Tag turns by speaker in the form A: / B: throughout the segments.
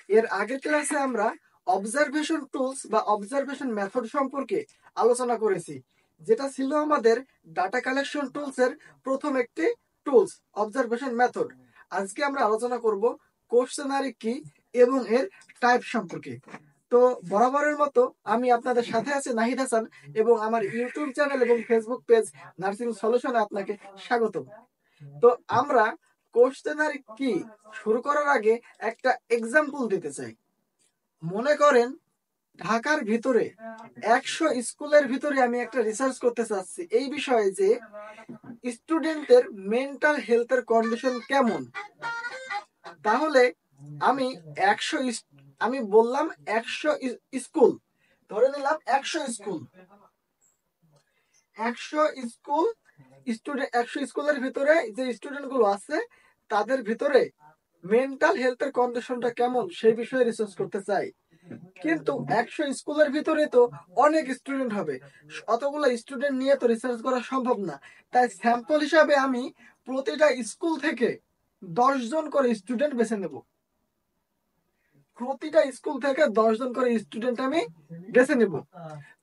A: এর আগের ক্লাসে আমরা অবজারভেশন টুলস বা অবজারভেশন মেথড সম্পর্কে আলোচনা করেছি, যেটা ছিল আমাদের ডাটা কালেকশন টুলস এর প্রথম একটি টুলস অবজারভেশন মেথড। আজকে আমরা আলোচনা করব কোশ্চেনারি কি এবং এর টাইপ সম্পর্কে। তো বরাবরের মতো আমি আপনাদের সাথে আছি নাহিদ হাসান, এবং আমার ইউটিউব চ্যানেল এবং ফেসবুক পেজ নার্সিং সলিউশনে আপনাকে স্বাগত। তো আমরা কোশ্চেনারি কি শুরু করার আগে একটা এক্সাম্পল দিতে চাই। মনে করেন ঢাকার ভিতরে 100 স্কুলের ভিতরে আমি একটা রিসার্চ করতে চাচ্ছি এই বিষয়ে যে স্টুডেন্টদের মেন্টাল হেলথের কন্ডিশন কেমন। তাহলে আমি 100 আমি বললাম 100 স্কুল, ধরে নিলাম 100 স্কুল, 100 স্কুল স্টুডেন্ট, 100 স্কুলের ভিতরে যে স্টুডেন্ট গুলো আছে তাদের ভিতরে মেন্টাল হেলথের কন্ডিশনটা কেমন সেই বিষয়ে রিসার্চ করতে চাই। কিন্তু 100 স্কুলের ভিতরে তো অনেক স্টুডেন্ট হবে, অতগুলো স্টুডেন্ট নিয়ে তো রিসার্চ করা সম্ভব না। তাই স্যাম্পল হিসাবে আমি প্রতিটা স্কুল থেকে 10 জন করে স্টুডেন্ট বেছে নেব। প্রতিটা স্কুল থেকে 10 জন করে স্টুডেন্ট আমি বেছে নেব।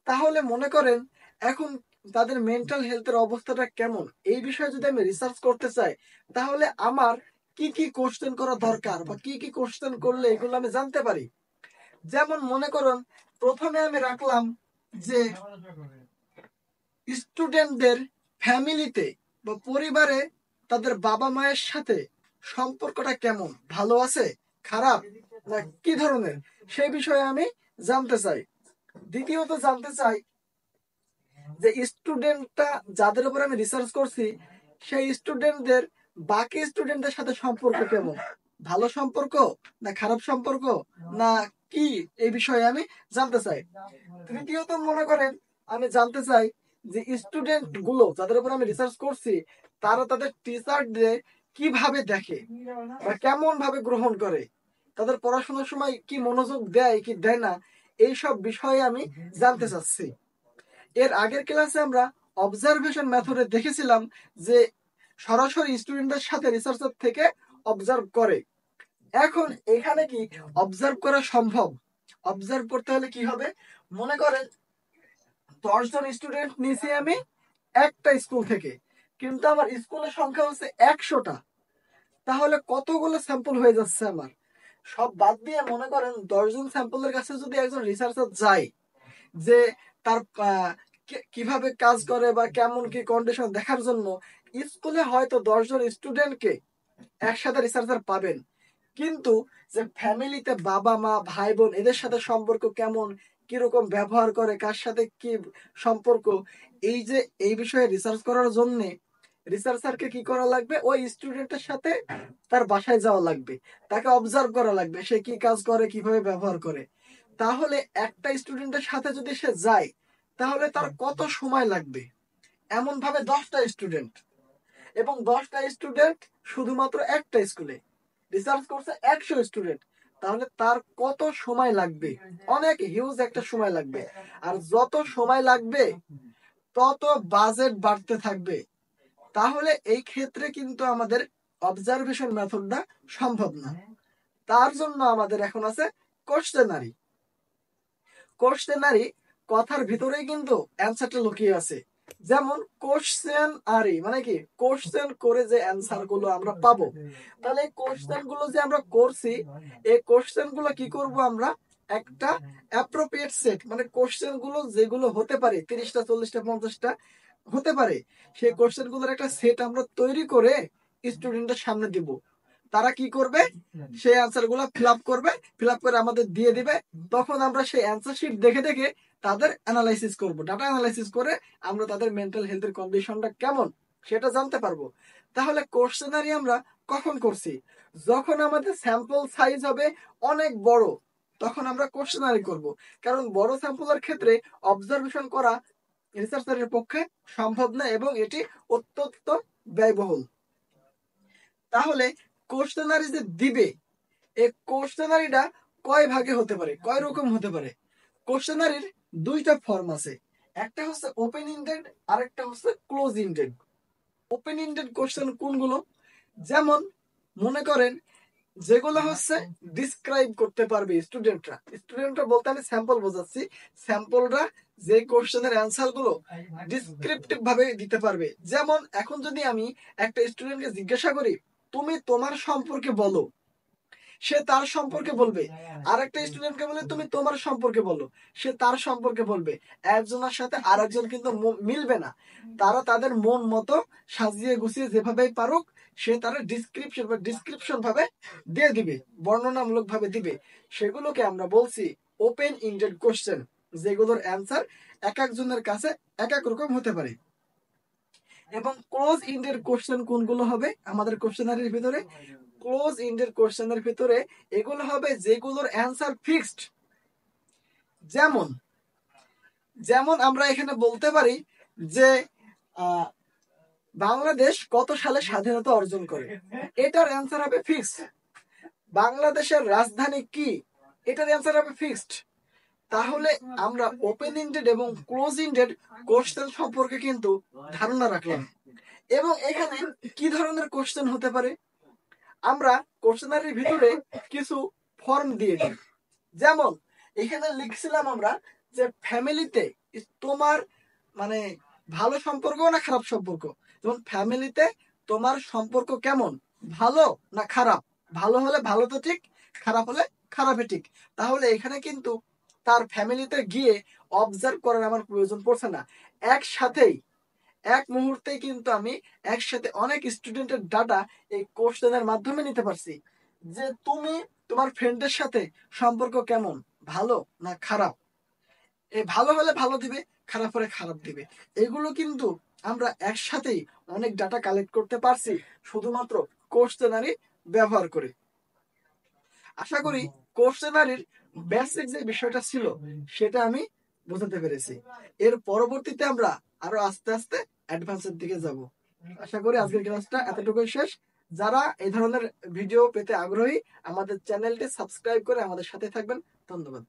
A: তাহলে মনে করেন এখন তাদের মেন্টাল হেলথের অবস্থাটা কেমন এই বিষয়ে যদি আমি রিসার্চ করতে চাই, তাহলে আমার কি কি কোশ্চেন করা দরকার বা কি কি কোশ্চেন করলে এগুলো আমি জানতে পারি। যেমন মনে করুন প্রথমে আমি রাখলাম যে স্টুডেন্টদের ফ্যামিলিতে বা পরিবারে তাদের বাবা মায়ের সাথে সম্পর্কটা কেমন, ভালো আছে, খারাপ, না কি ধরনের, সেই বিষয়ে আমি জানতে চাই। দ্বিতীয়ত জানতে চাই যে স্টুডেন্টটা যাদের উপর আমি রিসার্চ করছি সেই স্টুডেন্টদের বাকি স্টুডেন্টদের সাথে সম্পর্ক কেমন, ভালো সম্পর্ক না খারাপ সম্পর্ক না কি, এই বিষয়ে আমি জানতে চাই। তৃতীয়ত মনে করেন আমি জানতে চাই যে স্টুডেন্ট গুলো যাদের উপর আমি রিসার্চ করছি তারা তাদের টিচারদের কিভাবে দেখে বা কেমন ভাবে গ্রহণ করে, তাদের পড়াশোনার সময় কি মনোযোগ দেয় কি দেয় না, এইসব বিষয়ে আমি জানতে চাচ্ছি। এর আগের ক্লাসে আমরা অবজারভেশন মেথডে দেখেছিলাম যে সরাসরি স্টুডেন্টদের সাথে রিসার্চার থেকে অবজার্ভ করে। এখন এখানে কি অবজার্ভ করা সম্ভব? অবজার্ভ করতে হলে কি হবে, মনে করেন 10 জন স্টুডেন্ট নিয়েছি আমি একটা স্কুল থেকে, কিন্তু আমার স্কুলের সংখ্যা হচ্ছে 100টা। তাহলে কতগুলো স্যাম্পল হয়ে যাচ্ছে আমার? সব বাদ দিয়ে মনে করেন 10 জন স্যাম্পলের কাছে যদি একজন রিসার্চার যায় যে তার কিভাবে কাজ করে বা কেমন কি কন্ডিশন দেখার জন্য, স্কুলে হয়তো 10 জন স্টুডেন্টকে একসাথে রিসার্চার পাবেন, কিন্তু যে ফ্যামিলিতে বাবা মা ভাই বোন এদের সাথে সম্পর্ক কেমন, কিরকম ব্যবহার করে, কার সাথে কি সম্পর্ক, এই যে এই বিষয়ে রিসার্চ করার জন্য রিসার্চারকে কি করা লাগবে, ওই স্টুডেন্টের সাথে তার বাসায় যাওয়া লাগবে, তাকে অবজার্ভ করা লাগবে সে কি কাজ করে কিভাবে ব্যবহার করে। তাহলে একটা স্টুডেন্টের সাথে যদি সে যায় তাহলে তার কত সময় লাগবে, এমন ভাবে 10টা স্টুডেন্ট, এবং 10টা স্টুডেন্ট শুধুমাত্র একটা স্কুলে রিসার্চ করছে 100 স্টুডেন্ট, তাহলে তার কত সময় লাগবে, অনেক হিউজ একটা সময় লাগবে। আর যত সময় লাগবে তত বাজেট বাড়তে থাকবে। তাহলে এই ক্ষেত্রে কিন্তু আমাদের অবজারভেশন মেথডটা সম্ভব না। তার জন্য আমাদের এখন আছে কোশ্চেনারি। কোশ্চেনারি কথার ভিতরেই কিন্তু অ্যান্সারটা লুকিয়ে আছে। যেমন কোশ্চেন আরি মানে কি, কোশ্চেন করে যে অ্যান্সার গুলো আমরা পাবো, তাহলে এই কোশ্চেন গুলো যে আমরা করছি এই কোশ্চেন গুলো কি করব আমরা, একটা অ্যাপ্রোপ্রিয়েট সেট, মানে কোশ্চেন গুলো যেগুলো হতে পারে 30টা 40টা 50টা হতে পারে, সেই কোশ্চেন গুলোর একটা সেট আমরা তৈরি করে স্টুডেন্টের সামনে দিব। তারা কি করবে, সেই অ্যান্সার গুলো ফিল আপ করে আমাদের দিয়ে দিবে। তখন আমরা সেই অ্যান্সার শিট দেখে দেখে তাদের অ্যানালাইসিস করব, ডাটা অ্যানালাইসিস করে আমরা তাদের মেন্টাল হেলথের কন্ডিশনটা কেমন সেটা জানতে পারবো। তাহলে কোশ্চেনারি আমরা কখন করছি, যখন আমাদের স্যাম্পল সাইজ হবে অনেক বড়, তখন আমরা কোশ্চেনারি করব। কারণ বড় স্যাম্পলের ক্ষেত্রে অবজারভেশন করা রিসার্চারের পক্ষে সম্ভব না এবং এটি অত্যন্ত ব্যয়বহুল। তাহলে কোশ্চেনারি যে দিবে এই কোশ্চেনারিটা কয় ভাগে হতে পারে, কয় রকম হতে পারে? কোশ্চেনারির দুইটা ফর্ম আছে, একটা হচ্ছে ওপেন ইন্ডেড আর একটা হচ্ছে close ended. Open ended question কোনগুলো? যেমন মনে করেন যেগুলো হচ্ছে ডিসক্রাইব করতে পারবে স্টুডেন্টরা বলতে আমি স্যাম্পল বোঝাচ্ছি। স্যাম্পলরা যে কোশ্চেনের অ্যান্সার গুলো ডিসক্রিপটিভ ভাবে দিতে পারবে। যেমন এখন যদি আমি একটা স্টুডেন্টকে জিজ্ঞাসা করি তুমি তোমার সম্পর্কে বলো, সে তার সম্পর্কে বলবে। আর একটা স্টুডেন্টকে বলে তুমি তোমার সম্পর্কে বলো, সে তার সম্পর্কে বলবে। একজনের সাথে আর একজন কিন্তু মিলবে না। তারা তাদের মন মতো সাজিয়ে গুছিয়ে যেভাবেই পারুক সে তারা ডিসক্রিপশন ভাবে দিয়ে দিবে, বর্ণনামূলক ভাবে দিবে। সেগুলোকে আমরা বলছি ওপেন ইন্ডেড কোশ্চেন, যেগুলোর অ্যান্সার এক একজনের কাছে এক এক রকম হতে পারে। এবং ক্লোজ ইন্ডেড কোশ্চেন কোনগুলো হবে আমাদের কোশ্চেনারির ভিতরে? ক্লোজ ইন্ডেড কোশ্চেনের ভিতরে এগুলো হবে যেগুলোর অ্যান্সার ফিক্সড। যেমন যেমন আমরা এখানে বলতে পারি যে বাংলাদেশ কত সালে স্বাধীনতা অর্জন করে, এটার অ্যান্সার হবে ফিক্সড। বাংলাদেশের রাজধানী কি, এটার অ্যান্সার হবে ফিক্সড। তাহলে আমরা ওপেন ইন্ডেড এবং ক্লোজ ইন্ডেড কোশ্চেন সম্পর্কে কিন্তু ধারণা রাখলাম। এবং এখানে কি ধরনের কোশ্চেন হতে পারে? আমরা কোশ্চেনারির ভিতরে কিছু ফর্ম দিয়ে দিই। যেমন এখানে লিখছিলাম আমরা যে ফ্যামিলিতে তোমার মানে ভালো সম্পর্ক না খারাপ সম্পর্ক। যেমন ফ্যামিলিতে তোমার সম্পর্ক কেমন, ভালো না খারাপ? ভালো হলে ভালো তো ঠিক, খারাপ হলে খারাপই ঠিক। তাহলে এখানে কিন্তু তার ফ্যামিলিতে গিয়ে অবজার্ভ করার আমার প্রয়োজন পড়ছে না। একসাথেই এক মুহূর্তে কিন্তু আমি একসাথে অনেক স্টুডেন্টের ডাটা এই কোশ্চেনের মাধ্যমে নিতে পারছি। যে তুমি তোমার ফ্রেন্ডের সাথে সম্পর্ক কেমন, ভালো না খারাপ? এই ভালো হলে ভালো দিবে, খারাপ হলে খারাপ দিবে। এগুলো কিন্তু আমরা একসাথেই অনেক ডাটা কালেক্ট করতে পারছি শুধুমাত্র কোশ্চেনারি ব্যবহার করে। আশা করি কোশ্চেনারির বেসিক যে বিষয়টা ছিল সেটা আমি বোঝাতে পেরেছি। এর পরবর্তীতে আমরা আরো আস্তে আস্তে অ্যাডভান্সের দিকে যাব। আশা করি আজকের ক্লাসটা এতটুকুই শেষ। যারা এই ধরনের ভিডিও পেতে আগ্রহী আমাদের চ্যানেলটি সাবস্ক্রাইব করে আমাদের সাথে থাকবেন। ধন্যবাদ।